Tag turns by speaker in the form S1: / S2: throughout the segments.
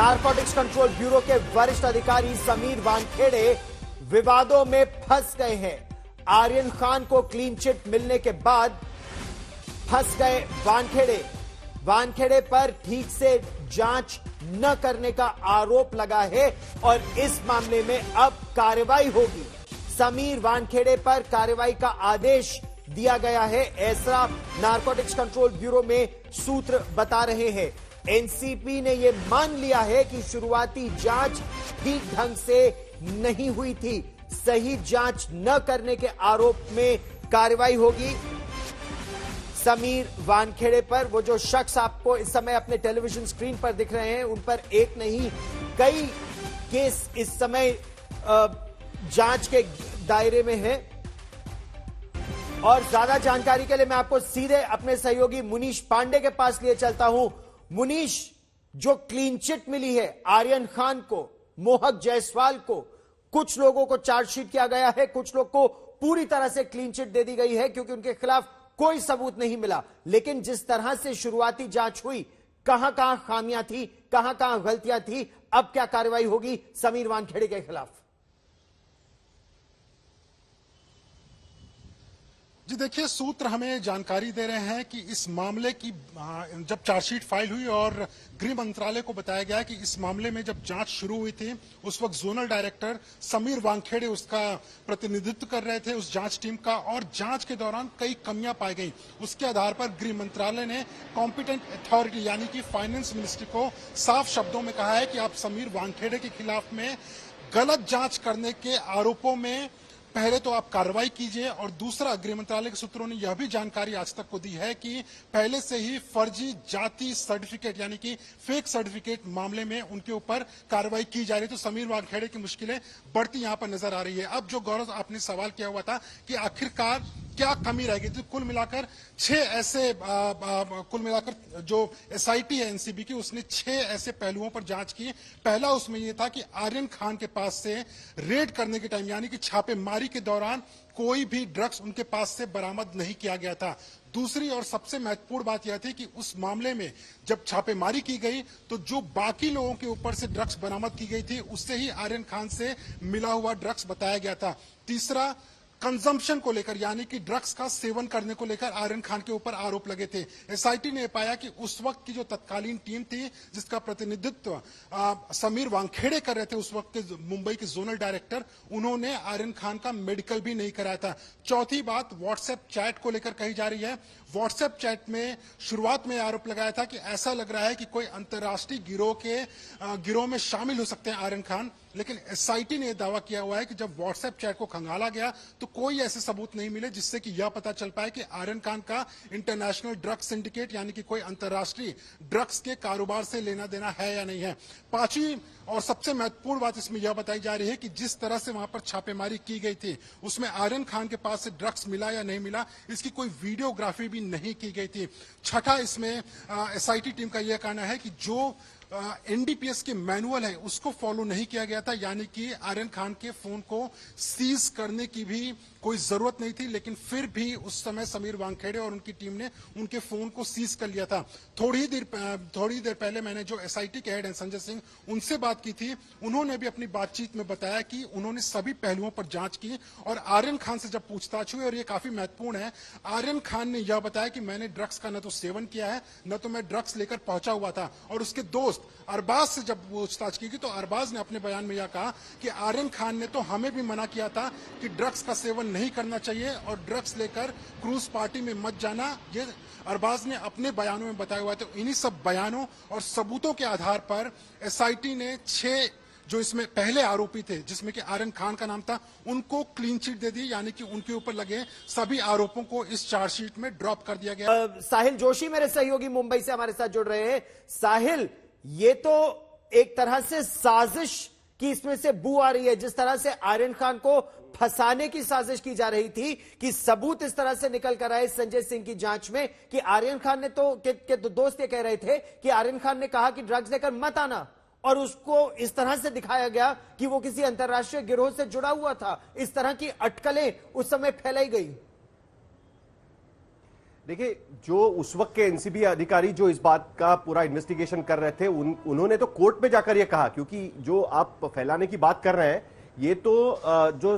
S1: Narcotics control bureau के वरिष्ठ अधिकारी समीर वानखेड़े विवादों में फंस गए हैं। आर्यन खान को क्लीन चिट मिलने के बाद फंस गए वानखेड़े पर ठीक से जांच न करने का आरोप लगा है और इस मामले में अब कार्रवाई होगी। समीर वानखेड़े पर कार्रवाई का आदेश दिया गया है, ऐसा नारकोटिक्स कंट्रोल ब्यूरो में सूत्र बता रहे हैं। एनसीपी ने यह मान लिया है कि शुरुआती जांच ठीक ढंग से नहीं हुई थी। सही जांच न करने के आरोप में कार्रवाई होगी। समीर वानखेड़े पर वो जो शख्स आपको इस समय अपने टेलीविजन स्क्रीन पर दिख रहे हैं, उन पर एक नहीं कई केस इस समय जांच के दायरे में है। और ज्यादा जानकारी के लिए मैं आपको सीधे अपने सहयोगी मुनीश पांडे के पास लिए चलता हूं। मुनीश, जो क्लीन चिट मिली है आर्यन खान को, मोहक जायसवाल को, कुछ लोगों को चार्जशीट किया गया है, कुछ लोग को पूरी तरह से क्लीन चिट दे दी गई है क्योंकि उनके खिलाफ कोई सबूत नहीं मिला। लेकिन जिस तरह से शुरुआती जांच हुई, कहां कहां खामियां थी, कहां कहां गलतियां थी, अब क्या कार्रवाई होगी समीर वानखेड़े के खिलाफ?
S2: जी देखिए, सूत्र हमें जानकारी दे रहे हैं कि इस मामले की जब चार्जशीट फाइल हुई और गृह मंत्रालय को बताया गया कि इस मामले में जब जांच शुरू हुई थी, उस वक्त जोनल डायरेक्टर समीर वानखेड़े उसका प्रतिनिधित्व कर रहे थे, उस जांच टीम का, और जांच के दौरान कई कमियां पाई गई। उसके आधार पर गृह मंत्रालय ने कॉम्पिटेंट अथॉरिटी यानी कि फाइनेंस मिनिस्ट्री को साफ शब्दों में कहा है कि आप समीर वानखेड़े के खिलाफ में गलत जांच करने के आरोपों में पहले तो आप कार्रवाई कीजिए, और दूसरा गृह मंत्रालय के सूत्रों ने यह भी जानकारी आज तक को दी है कि पहले से ही फर्जी जाति सर्टिफिकेट यानी कि फेक सर्टिफिकेट मामले में उनके ऊपर कार्रवाई की जा रही है। तो समीर वानखेड़े की मुश्किलें बढ़ती यहां पर नजर आ रही है। अब जो गौरव आपने सवाल किया हुआ था कि आखिरकार क्या कमी रह गई, तो कुल मिलाकर जो एसआईटी है एनसीबी की, उसने 6 ऐसे पहलुओं पर जांच की। पहला उसमें यह था कि आर्यन खान के पास से रेड करने के टाइम यानी कि छापेमारी के दौरान कोई भी ड्रग्स उनके पास से बरामद नहीं किया गया था। दूसरी और सबसे महत्वपूर्ण बात यह थी कि उस मामले में जब छापेमारी की गई तो जो बाकी लोगों के ऊपर से ड्रग्स बरामद की गई थी, उससे ही आर्यन खान से मिला हुआ ड्रग्स बताया गया था। तीसरा, कंजम्पशन को लेकर यानी कि ड्रग्स का सेवन करने को लेकर आर्यन खान के ऊपर आरोप लगे थे। एसआईटी ने पाया कि उस वक्त की जो तत्कालीन टीम थी, जिसका प्रतिनिधित्व समीर वानखेड़े कर रहे थे, उस वक्त के मुंबई के जोनल डायरेक्टर, उन्होंने आर्यन खान का मेडिकल भी नहीं कराया था। चौथी बात व्हाट्सएप चैट को लेकर कही जा रही है। व्हाट्सएप चैट में शुरुआत में आरोप लगाया था कि ऐसा लग रहा है कि कोई अंतर्राष्ट्रीय गिरोह में शामिल हो सकते हैं आर्यन खान, लेकिन एसआईटी ने दावा किया हुआ है कि जब व्हाट्सएप चैट को खंगाला गया तो कोई ऐसे सबूत नहीं मिले जिससे कि यह पता चल पाए कि आर्यन खान का इंटरनेशनल ड्रग्स सिंडिकेट यानी कि कोई अंतर्राष्ट्रीय ड्रग्स के कारोबार से लेना देना है या नहीं है। पांचवी और सबसे महत्वपूर्ण बात इसमें यह बताई जा रही है कि जिस तरह से वहां पर छापेमारी की गई थी, उसमें आर्यन खान के पास से ड्रग्स मिला या नहीं मिला, इसकी कोई वीडियोग्राफी भी नहीं की गई थी। छठा, इसमें एसआईटी टीम का यह कहना है कि जो एनडीपीएस के मैनुअल है उसको फॉलो नहीं किया गया था, यानी कि आर्यन खान के फोन को सीज करने की भी कोई जरूरत नहीं थी, लेकिन फिर भी उस समय समीर वानखेड़े और उनकी टीम ने उनके फोन को सीज कर लिया था। थोड़ी देर पहले मैंने जो एसआईटी के हेड हैं संजय सिंह, उनसे बात की थी। उन्होंने भी अपनी बातचीत में बताया कि उन्होंने सभी पहलुओं पर जांच की और आर्यन खान से जब पूछताछ हुई, और ये काफी महत्वपूर्ण है, आर्यन खान ने यह बताया कि मैंने ड्रग्स का न तो सेवन किया है, न तो मैं ड्रग्स लेकर पहुंचा हुआ था। और उसके दोस्त अरबाज से जब पूछताछ की तो अरबाज ने अपने बयान में यह कहा कि आर्यन खान ने तो हमें भी मना किया था कि ड्रग्स का सेवन नहीं करना चाहिए और ड्रग्स लेकर क्रूज पार्टी में मत जाना, ये अरबाज ने अपने बयानों में बताया हुआ है। तो इन्हीं सब बयानों और सबूतों के आधार पर एसआईटी ने 6 जो इसमें पहले आरोपी थे, जिसमें कि आर्यन खान का नाम था, उनको क्लीन चिट दे दी, यानी कि उनके ऊपर लगे सभी आरोपों को इस चार्जशीट में ड्रॉप कर दिया गया।
S1: साहिल जोशी मेरे सहयोगी मुंबई से हमारे साथ जुड़ रहे हैं। साहिल, ये तो एक तरह से साजिश की इसमें से बू आ रही है, जिस तरह से आर्यन खान को फंसाने की साजिश की जा रही थी कि सबूत इस तरह से निकल कर आए संजय सिंह की जांच में कि आर्यन खान ने तो दोस्त ये कह रहे थे कि आर्यन खान ने कहा कि ड्रग्स लेकर मत आना, और उसको इस तरह से दिखाया गया कि वो किसी अंतर्राष्ट्रीय गिरोह से जुड़ा हुआ था। इस तरह की अटकलें उस समय फैलाई गई।
S3: देखिए, जो उस वक्त के एनसीबी अधिकारी जो इस बात का पूरा इन्वेस्टिगेशन कर रहे थे, उन्होंने तो कोर्ट में जाकर ये कहा, क्योंकि जो आप फैलाने की बात कर रहे हैं ये तो जो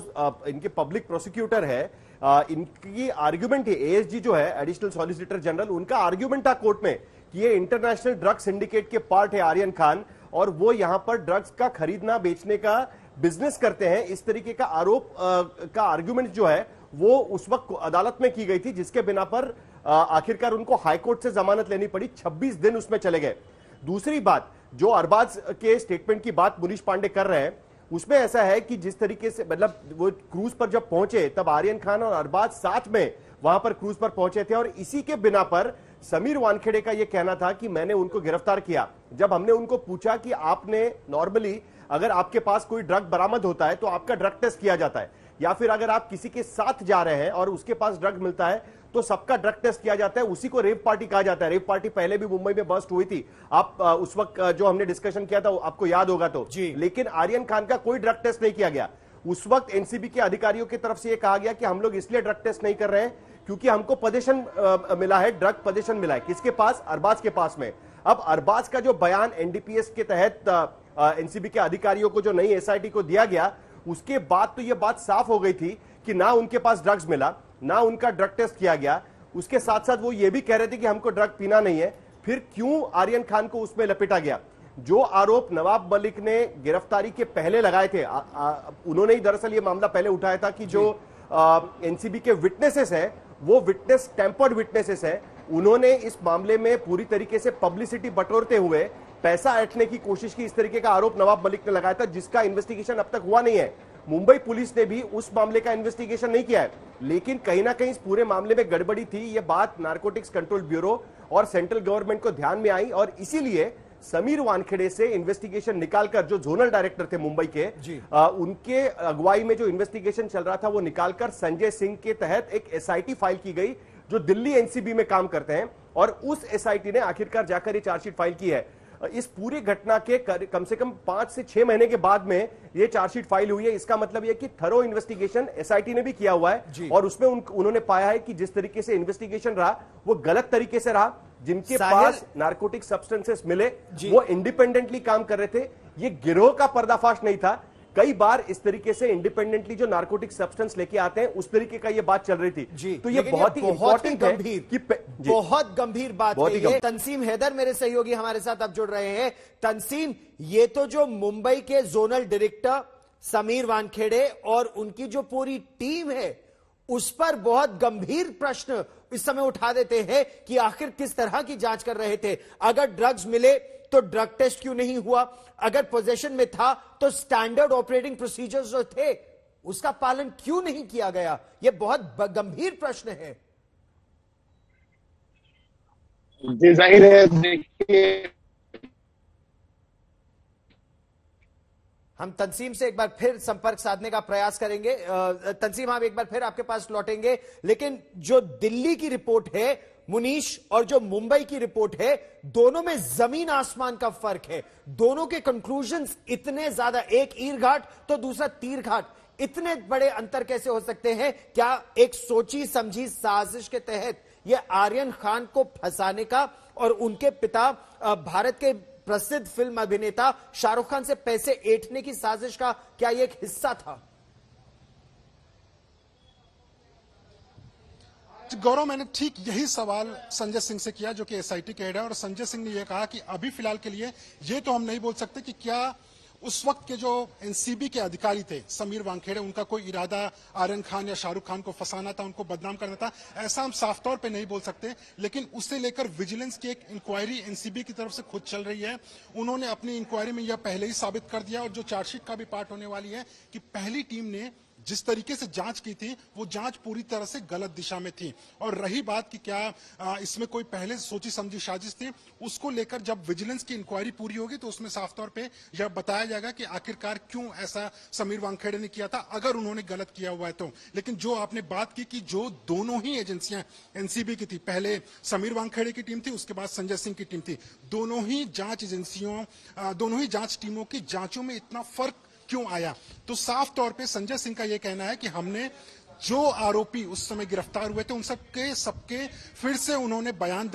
S3: इनके पब्लिक प्रोसिक्यूटर है, इनकी आर्ग्यूमेंट है, एएसजी जो है एडिशनल सॉलिसिटर जनरल, उनका आर्ग्यूमेंट था कोर्ट में कि ये इंटरनेशनल ड्रग सिंडिकेट के पार्ट है आर्यन खान, और वो यहां पर ड्रग्स का खरीदना बेचने का बिजनेस करते हैं। इस तरीके का आरोप का आर्ग्यूमेंट जो है वो उस वक्त अदालत में की गई थी, जिसके बिना पर आखिरकार उनको हाईकोर्ट से जमानत लेनी पड़ी। 26 दिन उसमें चले गए। दूसरी बात, जो अरबाज के स्टेटमेंट की बात मुनीश पांडे कर रहे हैं, उसमें ऐसा है कि जिस तरीके से, मतलब वो क्रूज पर जब पहुंचे तब आर्यन खान और अरबाज साथ में वहां पर क्रूज पर पहुंचे थे, और इसी के बिना पर समीर वानखेड़े का यह कहना था कि मैंने उनको गिरफ्तार किया। जब हमने उनको पूछा कि आपने नॉर्मली अगर आपके पास कोई ड्रग बरामद होता है तो आपका ड्रग टेस्ट किया जाता है, या फिर अगर आप किसी के साथ जा रहे हैं और उसके पास ड्रग मिलता है तो सबका ड्रग टेस्ट किया जाता है, उसी को रेव पार्टी कहा जाता है। रेव पार्टी पहले भी मुंबई में बस्ट हुई थी, आप उस वक्त जो हमने डिस्कशन किया था आपको याद होगा तो, लेकिन आर्यन खान का कोई ड्रग टेस्ट नहीं किया गया। उस वक्त एनसीबी के अधिकारियों की तरफ से यह कहा गया कि हम लोग इसलिए ड्रग टेस्ट नहीं कर रहे हैं क्योंकि हमको पोजीशन मिला है, ड्रग पोजीशन मिला है। किसके पास? अरबाज के पास में। अब अरबाज का जो बयान एनडीपीएस के तहत एनसीबी के अधिकारियों को जो नई एसआईटी को दिया गया, उसके बाद तो यह बात साफ हो गई थी कि ना उनके पास ड्रग्स मिला, ना उनका ड्रग टेस्ट किया गया। उसके साथ साथ वो ये भी कह रहे थे कि हमको ड्रग पीना नहीं है। फिर क्यों आर्यन खान को उसमें लपेटा गया? जो आरोप नवाब मलिक ने गिरफ्तारी के पहले लगाए थे, उन्होंने ही दरअसल ये मामला पहले उठाया था कि जो एनसीबी के विटनेसेस है वो विटनेस टेम्पर्ड विटनेसेस है। उन्होंने इस मामले में पूरी तरीके से पब्लिसिटी बटोरते हुए पैसा ऐंठने की कोशिश की। इस तरीके का आरोप नवाब मलिक ने लगाया था, जिसका इन्वेस्टिगेशन अब तक हुआ नहीं है। मुंबई पुलिस ने भी उस मामले का इन्वेस्टिगेशन नहीं किया है, लेकिन कहीं ना कहीं इस पूरे मामले में गड़बड़ी थी। यह बात नारकोटिक्स कंट्रोल ब्यूरो और सेंट्रल गवर्नमेंट को ध्यान में आई, और इसीलिए समीर वानखेड़े से इन्वेस्टिगेशन निकालकर, जो जोनल डायरेक्टर थे मुंबई के, उनके अगुवाई में जो इन्वेस्टिगेशन चल रहा था वो निकालकर संजय सिंह के तहत एक एसआईटी फाइल की गई, जो दिल्ली एनसीबी में काम करते हैं, और उस एसआईटी ने आखिरकार जाकर ये चार्जशीट फाइल की है। इस पूरी घटना के कम से कम 5 से 6 महीने के बाद में ये चार्जशीट फाइल हुई है। इसका मतलब यह कि थरो इन्वेस्टिगेशन एसआईटी ने भी किया हुआ है, और उसमें उन्होंने पाया है कि जिस तरीके से इन्वेस्टिगेशन रहा वो गलत तरीके से रहा। जिनके पास नारकोटिक सब्सटेंसेस मिले वो इंडिपेंडेंटली काम कर रहे थे। ये गिरोह का पर्दाफाश नहीं था। कई बार इस तरीके से इंडिपेंडेंटली जो नारकोटिक सब्सटेंस लेके आते हैं, उस तरीके का ये बात चल रही थी। तो ये बहुत ही इंपॉर्टेंट है कि
S1: बहुत गंभीर बात है। तंसीम हैदर मेरे सहयोगी हमारे साथ अब जुड़ रहे हैं। तंसीम, ये तो जो मुंबई के जोनल डायरेक्टर समीर वानखेड़े और उनकी जो पूरी टीम है, उस पर बहुत गंभीर प्रश्न इस समय उठा देते हैं कि आखिर किस तरह की जांच कर रहे थे। अगर ड्रग्स मिले तो ड्रग टेस्ट क्यों नहीं हुआ? अगर पोजेशन में था तो स्टैंडर्ड ऑपरेटिंग प्रोसीजर्स जो थे उसका पालन क्यों नहीं किया गया? यह बहुत गंभीर प्रश्न है।
S4: जाहिर है, देखिए,
S1: हम तंसीम से एक बार फिर संपर्क साधने का प्रयास करेंगे। तंसीम, हम एक बार फिर आपके पास लौटेंगे, लेकिन जो दिल्ली की रिपोर्ट है मुनीश और जो मुंबई की रिपोर्ट है, दोनों में जमीन आसमान का फर्क है। दोनों के कंक्लूजन्स इतने ज्यादा, एक ईर घाट तो दूसरा तीर घाट, इतने बड़े अंतर कैसे हो सकते हैं? क्या एक सोची समझी साजिश के तहत यह आर्यन खान को फंसाने का और उनके पिता भारत के प्रसिद्ध फिल्म अभिनेता शाहरुख खान से पैसे ऐंठने की साजिश का क्या यह एक हिस्सा था?
S2: गौरव, मैंने ठीक यही सवाल संजय सिंह से किया, जो कि एसआईटी के हेड है, और संजय सिंह ने यह कहा कि अभी फिलहाल के लिए ये तो हम नहीं बोल सकते कि क्या उस वक्त के जो एनसीबी के अधिकारी थे समीर वानखेड़े, उनका कोई इरादा आर्यन खान या शाहरुख खान को फंसाना था, उनको बदनाम करना था, ऐसा हम साफ तौर पे नहीं बोल सकते। लेकिन उससे लेकर विजिलेंस की एक इंक्वायरी एनसीबी की तरफ से खुद चल रही है। उन्होंने अपनी इंक्वायरी में यह पहले ही साबित कर दिया, और जो चार्जशीट का भी पार्ट होने वाली है, कि पहली टीम ने जिस तरीके से जांच की थी वो जांच पूरी तरह से गलत दिशा में थी। और रही बात कि क्या इसमें कोई पहले सोची समझी साजिश थी, उसको लेकर जब विजिलेंस की इंक्वायरी पूरी होगी तो उसमें साफ तौर पे यह बताया जाएगा कि आखिरकार क्यों ऐसा समीर वानखेड़े ने किया था, अगर उन्होंने गलत किया हुआ है तो। लेकिन जो आपने बात की कि जो दोनों ही एजेंसियां एनसीबी की थी, पहले समीर वानखेड़े की टीम थी, उसके बाद संजय सिंह की टीम थी, दोनों ही जांच एजेंसियों, दोनों ही जांच टीमों की जांचों में इतना फर्क क्यों आया? तो साफ तौर पे संजय सिंह का यह कहना है कि हमने जो आरोपी उस समय गिरफ्तार हुए थे उन सबके फिर से उन्होंने बयान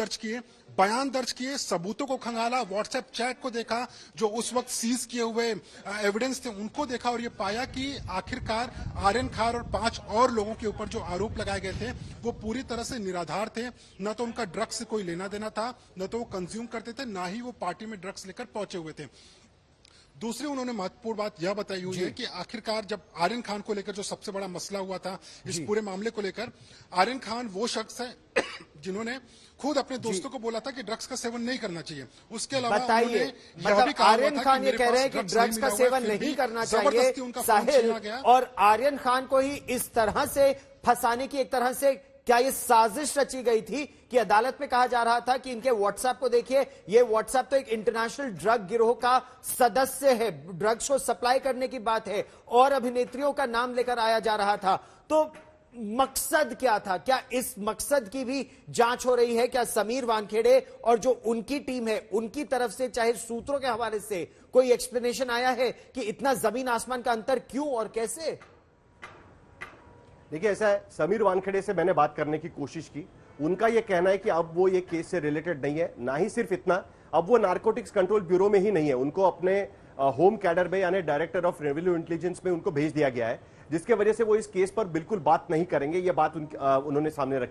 S2: दर्ज किए, सबूतों को खंगाला, व्हाट्सएप चैट को देखा, जो उस वक्त सीज किए हुए एविडेंस थे उनको देखा और ये पाया कि आखिरकार आर्यन खान और 5 और लोगों के ऊपर जो आरोप लगाए गए थे वो पूरी तरह से निराधार थे। न तो उनका ड्रग्स से कोई लेना देना था, न तो वो कंज्यूम करते थे, ना ही वो पार्टी में ड्रग्स लेकर पहुंचे हुए थे। दूसरी उन्होंने महत्वपूर्ण बात यह बताई हुई है कि आखिरकार जब आर्यन खान को लेकर जो सबसे बड़ा मसला हुआ था इस पूरे मामले को लेकर, आर्यन खान वो शख्स है जिन्होंने खुद अपने दोस्तों को बोला था कि ड्रग्स का सेवन नहीं करना चाहिए। उसके अलावा
S1: बताइए, मतलब आर्यन खान ये कह रहे हैं कि ड्रग्स का सेवन नहीं करना चाहिए साहिल, और आर्यन खान को ही इस तरह से फंसाने की एक तरह से क्या ये साजिश रची गई थी कि अदालत में कहा जा रहा था कि इनके व्हाट्सएप को देखिए, ये व्हाट्सएप तो एक इंटरनेशनल ड्रग गिरोह का सदस्य है, ड्रग्स को सप्लाई करने की बात है और अभिनेत्रियों का नाम लेकर आया जा रहा था। तो मकसद क्या था? क्या इस मकसद की भी जांच हो रही है? क्या समीर वानखेड़े और जो उनकी टीम है उनकी तरफ से, चाहे सूत्रों के हवाले से, कोई एक्सप्लेनेशन आया है कि इतना जमीन आसमान का अंतर क्यों और कैसे?
S3: देखिए, ऐसा है, समीर वानखेड़े से मैंने बात करने की कोशिश की। उनका यह कहना है कि अब वो ये केस से रिलेटेड नहीं है। ना ही सिर्फ इतना, अब वो नारकोटिक्स कंट्रोल ब्यूरो में ही नहीं है, उनको अपने होम कैडर में यानी डायरेक्टर ऑफ रेवेन्यू इंटेलिजेंस में उनको भेज दिया गया है, जिसके वजह से वो इस केस पर बिल्कुल बात नहीं करेंगे। ये बात उन्होंने सामने रखी।